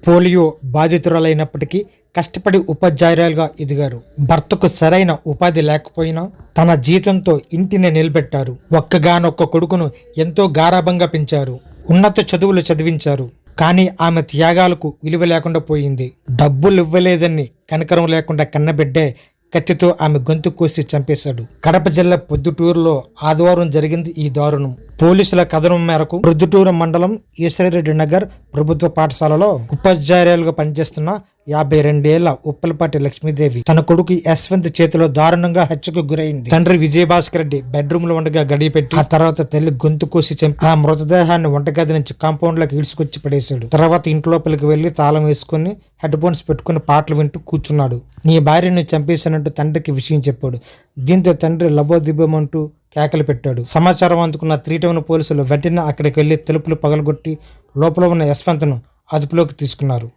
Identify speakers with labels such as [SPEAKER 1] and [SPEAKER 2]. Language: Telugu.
[SPEAKER 1] పోలియో బాధితురాలైనప్పటికీ కష్టపడి ఉపాధ్యాయురాలుగా ఎదిగారు. భర్తకు సరైన ఉపాధి లేకపోయినా తన జీతంతో ఇంటిని నిలబెట్టారు. ఒక్కగానొక్క కొడుకును ఎంతో గారాబంగా పెంచారు. ఉన్నత చదువులు చదివించారు. కానీ ఆమె త్యాగాలకు విలువ లేకుండా పోయింది. డబ్బులు ఇవ్వలేదని కనికరం లేకుండా కన్నబిడ్డే కత్తితో ఆమె గొంతు కోసి చంపేశాడు. కడప జిల్లా ప్రొద్దుటూరులో ఆదివారం జరిగింది ఈ దారుణం. పోలీసుల కథనం మేరకు ప్రొద్దుటూరు మండలం ఈశ్వరరెడ్డి నగర్ ప్రభుత్వ పాఠశాలలో ఉపాధ్యాయురాలుగా పనిచేస్తున్న 52 ఏళ్ల ఉప్పలపాటి లక్ష్మీదేవి తన కొడుకు యశ్వంత్ చేతిలో దారుణంగా హత్యకు గురైంది. తండ్రి విజయభాస్కర్ రెడ్డి బెడ్రూమ్ లో ఉండగా గడిపెట్టి ఆ తర్వాత తల్లి గొంతు కోసి చంపి ఆ మృతదేహాన్ని వంటగది నుంచి కాంపౌండ్ లోకి ఈడ్చుకొచ్చి పడేశాడు. తర్వాత ఇంట్లోపలికి వెళ్లి తాళం వేసుకుని హెడ్ ఫోన్స్ పెట్టుకుని పాటలు వింటూ కూర్చున్నాడు. నీ భార్యను చంపేశానంటూ తండ్రికి విషయం చెప్పాడు. దీంతో తండ్రి లబోదిబ్బమంటూ కేకలు పెట్టాడు. సమాచారం అందుకున్న 3 టౌన్ పోలీసులు వెంటనే అక్కడికి వెళ్లి తలుపులు పగలగొట్టి లోపల ఉన్న యశ్వంత్ను అదుపులోకి తీసుకున్నారు.